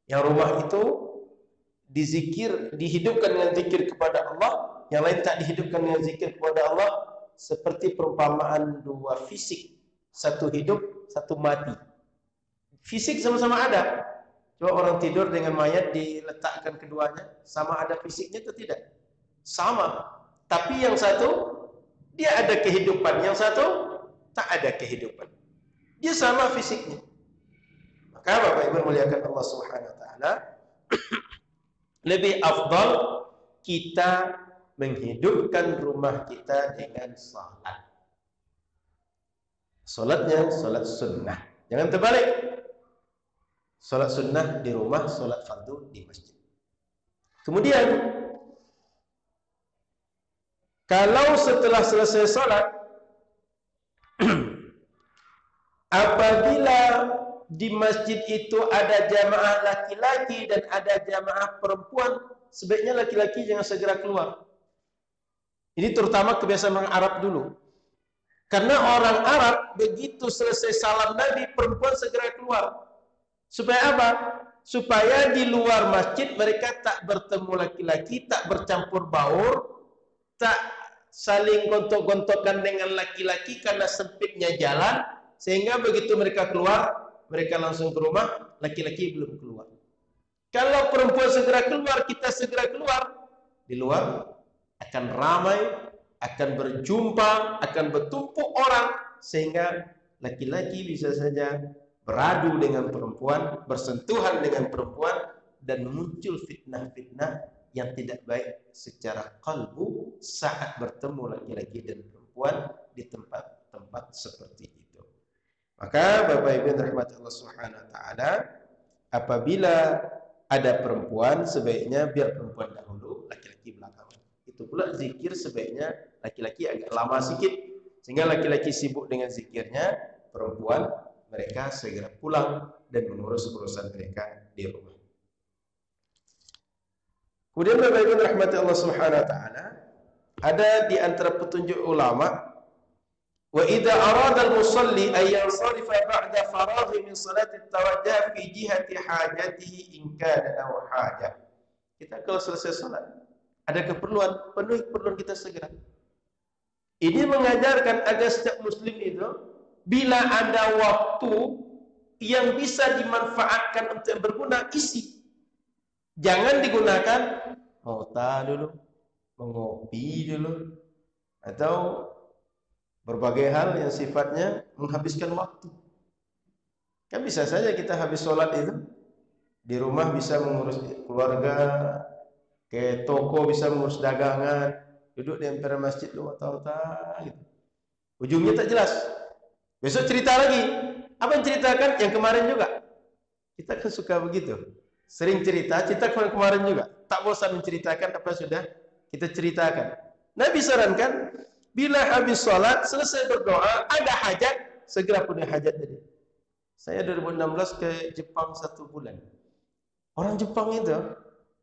Yang rumah itu dizikir, dihidupkan dengan zikir kepada Allah, yang lain tak dihidupkan dengan zikir kepada Allah, seperti perumpamaan dua fisik, satu hidup, satu mati. Fisik sama-sama ada. Coba orang tidur dengan mayat diletakkan keduanya, sama ada fisiknya atau tidak? Sama. Tapi yang satu dia ada kehidupan, yang satu tak ada kehidupan. Dia sama fisiknya. Maka Bapak Ibu muliakan Allah Subhanahu wa taala, lebih afdal kita menghidupkan rumah kita dengan salat. Salatnya salat sunnah. Jangan terbalik. Salat sunnah di rumah, salat fardu di masjid. Kemudian kalau setelah selesai salat, apabila di masjid itu ada jamaah laki-laki dan ada jamaah perempuan, sebaiknya laki-laki jangan segera keluar. Ini terutama kebiasaan orang Arab dulu. Karena orang Arab begitu selesai salam Nabi, perempuan segera keluar. Supaya apa? Supaya di luar masjid mereka tak bertemu laki-laki, tak bercampur baur, tak saling gontok-gontokan dengan laki-laki karena sempitnya jalan, sehingga begitu mereka keluar, mereka langsung ke rumah, laki-laki belum keluar. Kalau perempuan segera keluar, kita segera keluar, di luar akan ramai, akan berjumpa, akan bertumpuk orang, sehingga laki-laki bisa saja beradu dengan perempuan, bersentuhan dengan perempuan, dan muncul fitnah-fitnah yang tidak baik secara kalbu saat bertemu laki-laki dan perempuan di tempat-tempat seperti itu. Maka Bapak Ibu yang dirahmati Allah Subhanahu wa taala, apabila ada perempuan, sebaiknya biar perempuan dahulu, laki-laki belakangan. Itu pula zikir sebaiknya laki-laki agak lama sedikit, sehingga laki-laki sibuk dengan zikirnya, perempuan mereka segera pulang dan mengurus urusan mereka di rumah. Kemudian Bapak Ibu rahmati Allah Subhanahu wa taala, ada di antara petunjuk ulama, wa idza arada al-musalli ay yansarifa ba'da faraghi min salati at-tawajjuh fi jihati hajatihi in kana lahu hajah. Kita kalau selesai salat, ada keperluan, penuhi keperluan kita segera. Ini mengajarkan agar setiap muslim itu bila ada waktu yang bisa dimanfaatkan untuk yang berguna, isi. Jangan digunakan mauta dulu, mengopi dulu, atau berbagai hal yang sifatnya menghabiskan waktu. Kan bisa saja kita habis sholat itu di rumah bisa mengurus keluarga, ke toko bisa mengurus dagangan, duduk di emperan masjid wata-wata gitu. Ujungnya tak jelas. Besok cerita lagi. Apa yang ceritakan? Yang kemarin juga. Kita kan suka begitu. Sering cerita kemarin juga. Tak bosan menceritakan apa sudah kita ceritakan. Nabi sarankan, bila habis sholat, selesai berdoa, ada hajat, segera punya hajat tadi. Saya 2016 ke Jepang 1 bulan. Orang Jepang itu,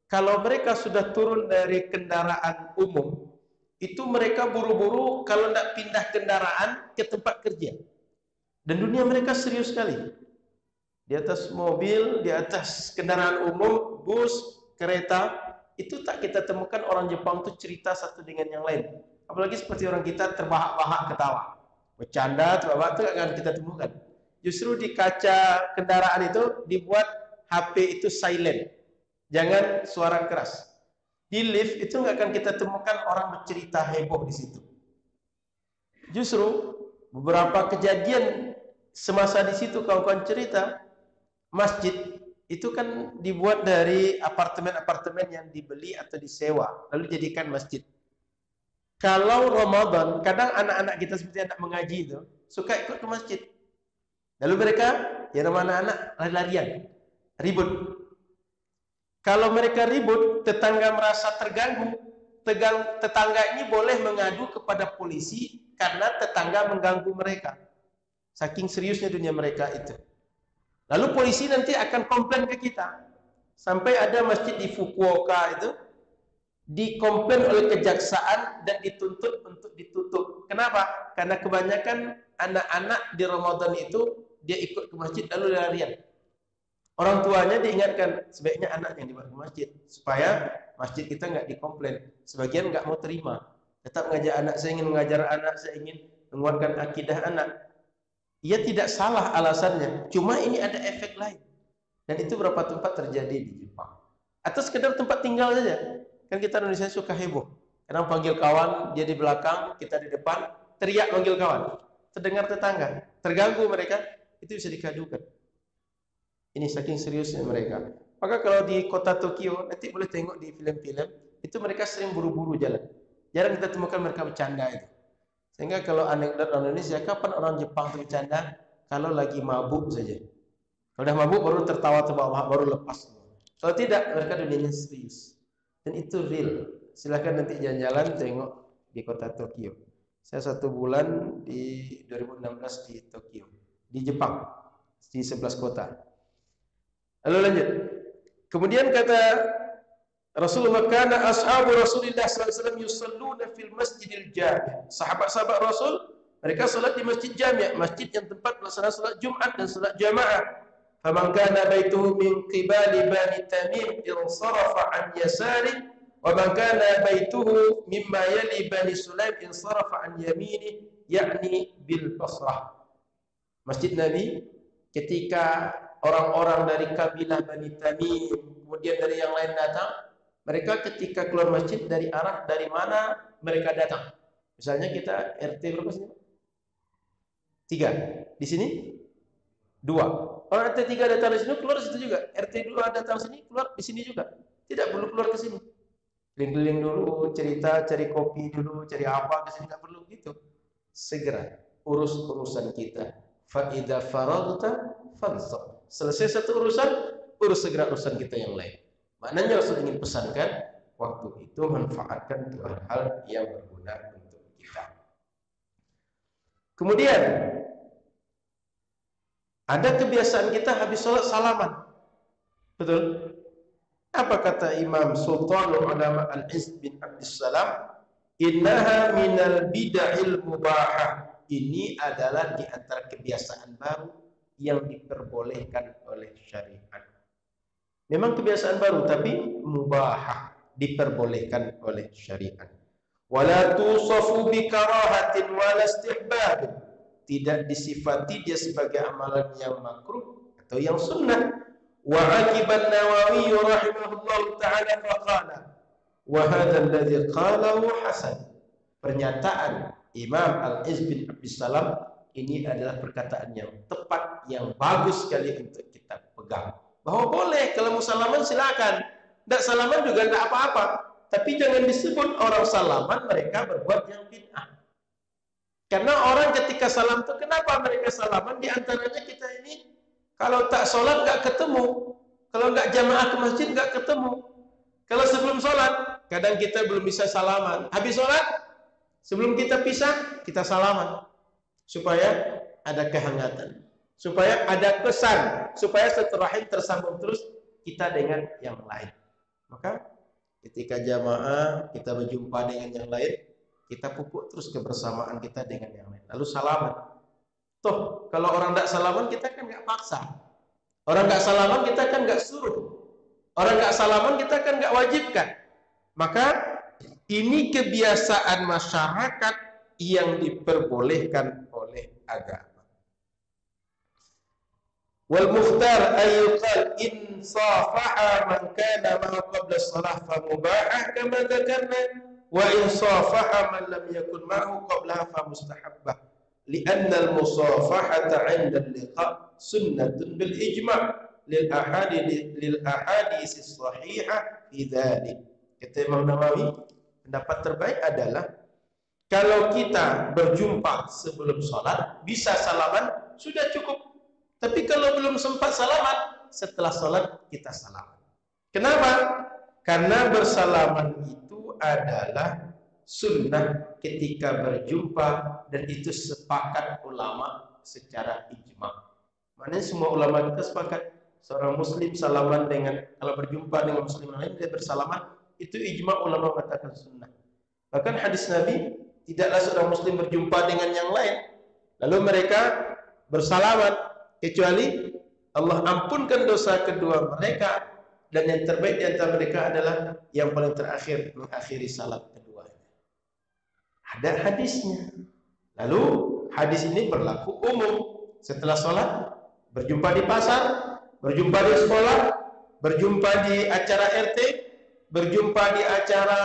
kalau mereka sudah turun dari kendaraan umum, itu mereka buru-buru kalau tidak pindah kendaraan ke tempat kerja. Dan dunia mereka serius sekali. Di atas mobil, di atas kendaraan umum, bus, kereta, itu tak kita temukan orang Jepang itu cerita satu dengan yang lain. Apalagi seperti orang kita terbahak-bahak ketawa. Bercanda, terbahak itu akan kita temukan. Justru di kaca kendaraan itu dibuat HP itu silent. Jangan suara keras. Di lift itu nggak akan kita temukan orang bercerita heboh di situ. Justru beberapa kejadian semasa di situ kawan-kawan cerita, masjid itu kan dibuat dari apartemen-apartemen yang dibeli atau disewa, lalu dijadikan masjid. Kalau Ramadan, kadang anak-anak kita seperti anak mengaji itu suka ikut ke masjid. Lalu mereka, ya anak-anak lari-larian, ribut. Kalau mereka ribut, tetangga merasa terganggu. Tetangga ini boleh mengadu kepada polisi karena tetangga mengganggu mereka. Saking seriusnya dunia mereka itu. Lalu polisi nanti akan komplain ke kita. Sampai ada masjid di Fukuoka itu dikomplain oleh kejaksaan dan dituntut untuk ditutup. Kenapa? Karena kebanyakan anak-anak di Ramadan itu dia ikut ke masjid lalu larian. Orang tuanya diingatkan sebaiknya anak yang dibawa ke masjid supaya masjid kita nggak dikomplain. Sebagian nggak mau terima, tetap ngajak anak, saya ingin mengajar anak, saya ingin menguatkan akidah anak. Ia tidak salah alasannya, cuma ini ada efek lain. Dan itu berapa tempat terjadi di Jepang. Atau sekedar tempat tinggal saja. Kan kita Indonesia suka heboh. Kadang panggil kawan, dia di belakang, kita di depan, teriak panggil kawan. Terdengar tetangga, terganggu mereka, itu bisa dikadukan. Ini saking seriusnya mereka. Maka kalau di kota Tokyo, nanti boleh tengok di film-film, itu mereka sering buru-buru jalan. Jarang kita temukan mereka bercanda itu. Sehingga kalau anekdot orang Indonesia, kapan orang Jepang itu bercanda? Kalau lagi mabuk saja. Kalau udah mabuk baru tertawa terbawah, baru lepas. Kalau tidak, mereka dunianya serius. Dan itu real. Silahkan nanti jalan-jalan tengok di kota Tokyo. Saya 1 bulan di 2016 di Tokyo, di Jepang, di 11 kota. Lalu lanjut. Kemudian kata Rasulullah, kana ashabu Rasulillah sallallahu alaihi wasallam yusalluna fil masjidil jami'. Sahabat-sahabat Rasul, mereka salat di masjid jami', masjid yang tempat pelaksanaan salat Jumat dan salat jamaah. Faman kana baituhu min qibali Bani Tamim insarafa an yasari wa man kana baituhu mimma yali Bani Sulaim insarafa an yamini, yakni bil Basrah. Masjid Nabi ketika orang-orang dari kabilah Bani Tamim kemudian dari yang lain datang, mereka ketika keluar masjid dari arah dari mana mereka datang. Misalnya kita RT berapa sini? 3. Di sini 2. Orang RT 3 datang di sini, keluar di situ juga. RT 2 datang sini, keluar di sini juga. Tidak perlu keluar ke sini. Keliling-keliling dulu, cerita, cari kopi dulu, cari apa ke sini, tidak perlu gitu. Segera urus urusan kita. Fa idza faragta fansab. Selesai satu urusan, urus segera urusan kita yang lain. Maknanya Rasul ingin pesankan, waktu itu manfaatkan untuk hal yang berguna untuk kita. Kemudian ada kebiasaan kita habis sholat salaman. Betul? Apa kata Imam Sultanul Ulama Al-Izz bin Abdussalam? Innaha minal bid'il mubahah. Ini adalah di antara kebiasaan baru yang diperbolehkan oleh syariat. Memang kebiasaan baru tapi mubahah, diperbolehkan oleh syariat. Wala tusafu bi karahatin wala istihbab. Tidak disifati dia sebagai amalan yang makruh atau yang sunnah. Wa aqiban Nawawi rahimahullah taala faqala wa hadha alladhi qalahu hasan. Pernyataan Imam Al-Izz bin Abdussalam ini adalah perkataan yang tepat, yang bagus sekali untuk kita pegang. Bahwa boleh kalau mau salaman silakan. Tidak salaman juga tidak apa-apa. Tapi jangan disebut orang salaman mereka berbuat yang bid'ah. Karena orang ketika salam itu, kenapa mereka salaman? Di antaranya kita ini, kalau tak sholat nggak ketemu, kalau nggak jamaah ke masjid nggak ketemu. Kalau sebelum sholat, kadang kita belum bisa salaman. Habis sholat, sebelum kita pisah, kita salaman. Supaya ada kehangatan. Supaya ada kesan. Supaya silaturahim tersambung terus kita dengan yang lain. Maka ketika jamaah, kita berjumpa dengan yang lain, kita pupuk terus kebersamaan kita dengan yang lain. Lalu salaman. Toh, kalau orang tidak salaman, kita kan nggak paksa. Orang nggak salaman, kita kan nggak suruh. Orang nggak salaman, kita kan nggak wajibkan. Maka, ini kebiasaan masyarakat yang diperbolehkan oleh agama. Wal mukhtar ayyuqal in safaha man kana ma qabla as-salah fa mubahah kama dzakarna. Wa in safaha man lam yakun ma'hu qablaha fa mustahabbah li'anna al-musafahata 'inda al-liqa' sunnatun bil ijma' lil ahadits as-sahihah fi dzalik. Kata Imam Nawawi, pendapat terbaik adalah kalau kita berjumpa sebelum salat bisa salaman, sudah cukup. Tapi kalau belum sempat salaman, setelah salat kita salaman. Kenapa? Karena bersalaman itu adalah sunnah ketika berjumpa dan itu sepakat ulama secara ijma. Maknanya semua ulama kita sepakat seorang muslim salaman dengan, kalau berjumpa dengan muslim lain dia bersalaman, itu ijma ulama mengatakan sunnah. Bahkan hadis Nabi, tidaklah seorang muslim berjumpa dengan yang lain lalu mereka bersalaman kecuali Allah ampunkan dosa kedua mereka. Dan yang terbaik di antara mereka adalah yang paling terakhir mengakhiri salat keduanya. Ada hadisnya. Lalu hadis ini berlaku umum. Setelah salat, berjumpa di pasar, berjumpa di sekolah, berjumpa di acara RT, berjumpa di acara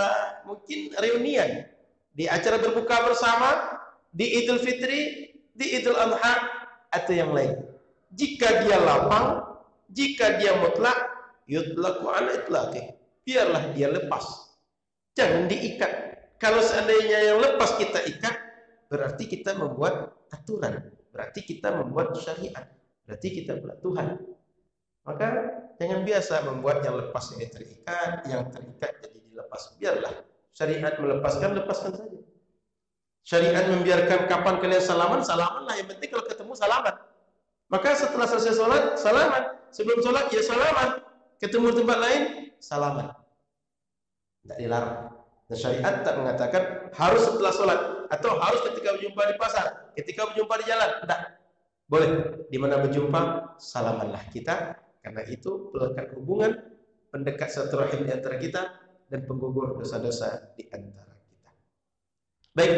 mungkin reunian di acara berbuka bersama, di Idul Fitri, di Idul Adha, atau yang lain. Jika dia lapang, jika dia mutlak, yutlaqu ala itlaqih, biarlah dia lepas, jangan diikat. Kalau seandainya yang lepas kita ikat, berarti kita membuat aturan, berarti kita membuat syariat, berarti kita buat Tuhan. Maka jangan biasa membuat yang lepas ini terikat, yang terikat jadi dilepas. Biarlah syariat melepaskan, lepaskan saja. Syariat membiarkan kapan kalian salaman, salamanlah. Yang penting kalau ketemu salaman. Maka setelah selesai sholat, salaman. Sebelum sholat, ya salaman. Ketemu tempat lain, salaman. Tidak dilarang. Dan syariat tak mengatakan harus setelah sholat atau harus ketika berjumpa di pasar, ketika berjumpa di jalan. Tidak. Boleh. Di mana berjumpa, salamanlah kita. Karena itu melekat hubungan, pendekat silaturahim di antara kita, dan penggugur dosa-dosa di antara kita. Baik,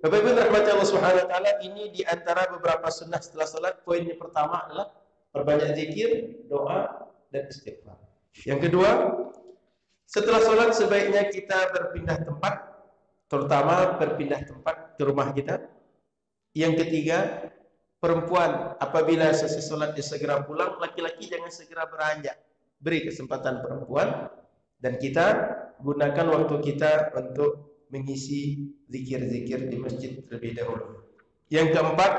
Bapak Ibu rahmati Allah Subhanahu wa taala, ini di antara beberapa sunnah setelah salat. Poin yang pertama adalah perbanyak zikir, doa, dan istighfar. Yang kedua, setelah salat sebaiknya kita berpindah tempat, terutama berpindah tempat ke rumah kita. Yang ketiga, perempuan apabila selesai salat dia segera pulang, laki-laki jangan segera beranjak. Beri kesempatan perempuan, dan kita gunakan waktu kita untuk mengisi zikir-zikir di masjid terlebih dahulu. Yang keempat,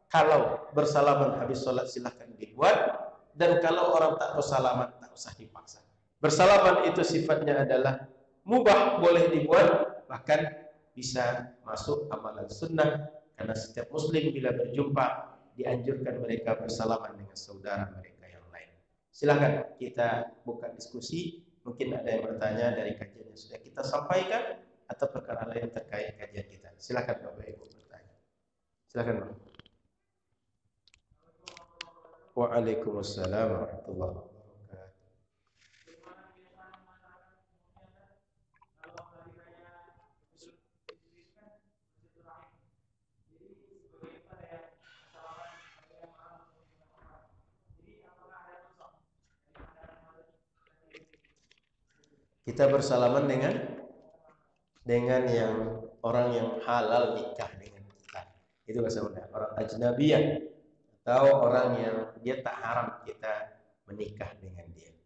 kalau bersalaman habis sholat silahkan dibuat, dan kalau orang tak bersalaman tak usah dipaksa. Bersalaman itu sifatnya adalah mubah, boleh dibuat, bahkan bisa masuk amalan sunnah, karena setiap muslim bila berjumpa dianjurkan mereka bersalaman dengan saudara mereka yang lain. Silahkan kita buka diskusi. Mungkin ada yang bertanya dari kajian yang sudah kita sampaikan atau perkara lain terkait kajian kita. Silakan Bapak Ibu bertanya. Silakan Pak. Waalaikumsalam warahmatullahi wabarakatuh. Kita bersalaman dengan yang orang yang halal nikah dengan kita. Itu bahasa Sunda. Orang ajnabiyah atau orang yang dia tak haram kita menikah dengan dia.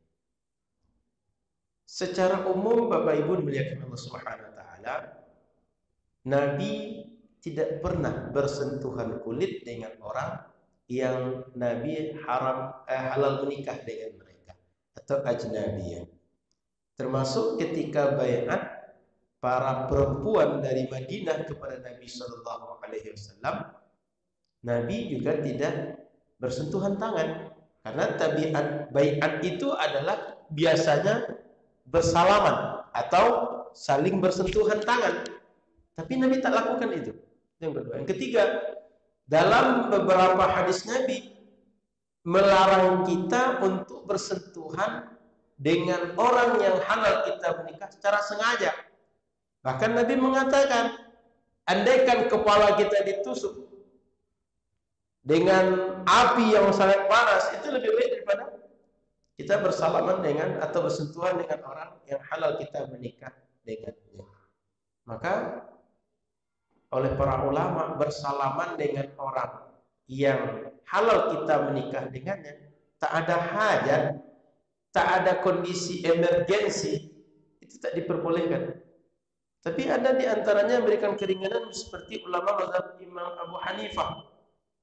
Secara umum Bapak Ibu dimuliakan Allah Subhanahu wa taala, Nabi tidak pernah bersentuhan kulit dengan orang yang Nabi halal menikah dengan mereka atau ajnabiyah. Termasuk ketika baiat para perempuan dari Madinah kepada Nabi Shallallahu Alaihi Wasallam, Nabi juga tidak bersentuhan tangan, karena tabiat baiat itu adalah biasanya bersalaman atau saling bersentuhan tangan, tapi Nabi tak lakukan itu. Yang kedua, yang ketiga, dalam beberapa hadis Nabi melarang kita untuk bersentuhan dengan orang yang halal kita menikah secara sengaja. Bahkan Nabi mengatakan, andaikan kepala kita ditusuk dengan api yang sangat panas, itu lebih baik daripada kita bersalaman dengan atau bersentuhan dengan orang yang halal kita menikah dengannya. Maka oleh para ulama, bersalaman dengan orang yang halal kita menikah dengannya, tak ada hajat, tak ada kondisi emergensi, itu tak diperbolehkan. Tapi ada di antaranya memberikan keringanan seperti ulama mazhab Imam Abu Hanifah.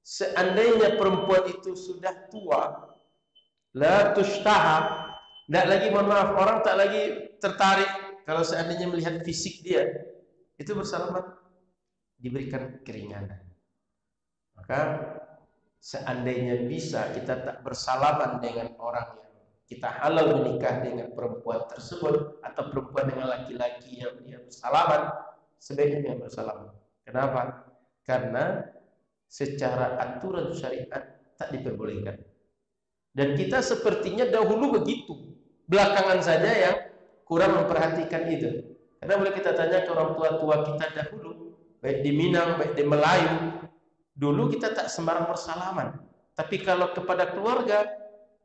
Seandainya perempuan itu sudah tua, la tushtaha, tidak lagi, mohon maaf, orang tak lagi tertarik kalau seandainya melihat fisik dia, itu bersalaman diberikan keringanan. Maka seandainya bisa kita tak bersalaman dengan orang yang kita halal menikah dengan perempuan tersebut, atau perempuan dengan laki-laki yang dia bersalaman, sebaiknya bersalaman. Kenapa? Karena secara aturan syariat tak diperbolehkan. Dan kita sepertinya dahulu begitu, belakangan saja yang kurang memperhatikan itu. Karena boleh kita tanya ke orang tua-tua kita dahulu, baik di Minang, baik di Melayu, dulu kita tak sembarang bersalaman. Tapi kalau kepada keluarga,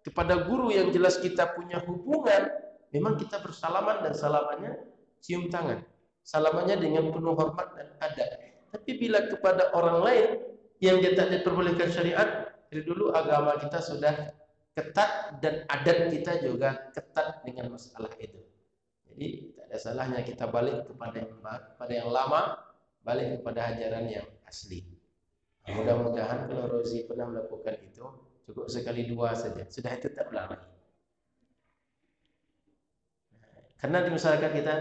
kepada guru yang jelas kita punya hubungan, memang kita bersalaman, dan salamannya cium tangan. salamannya dengan penuh hormat dan adab. Tapi bila kepada orang lain yang dia tak diperbolehkan syariat, dari dulu agama kita sudah ketat dan adat kita juga ketat dengan masalah itu. Jadi tak ada salahnya kita balik kepada yang lama, balik kepada ajaran yang asli. Mudah-mudahan kalau Rozi pernah melakukan itu, cukup sekali dua saja. Sudah itu tak ulang lagi. Karena di masyarakat kita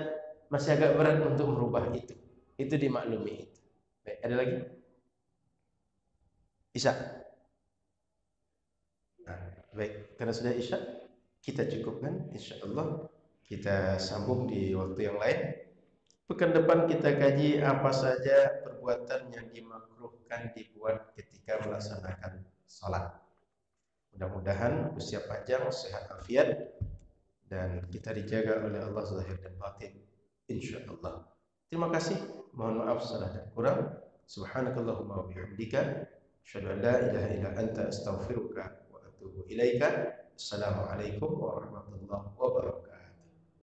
masih agak berat untuk merubah itu. Itu dimaklumi itu. Baik, ada lagi? Isya. Nah, baik, karena sudah isya, kita cukupkan. InsyaAllah kita sambung di waktu yang lain. Pekan depan kita kaji apa saja perbuatan yang dimakruhkan dibuat ketika melaksanakan sholat. Mudah-mudahan usia panjang, sehat afiat, dan kita dijaga oleh Allah zahir dan batin, insyaallah. Terima kasih. Mohon maaf salah dan kurang. Subhanakallahumma wa bihamdika asyhadu an la ilaha illa anta astaghfiruka wa atubu ilaika. Assalamualaikum warahmatullahi wabarakatuh.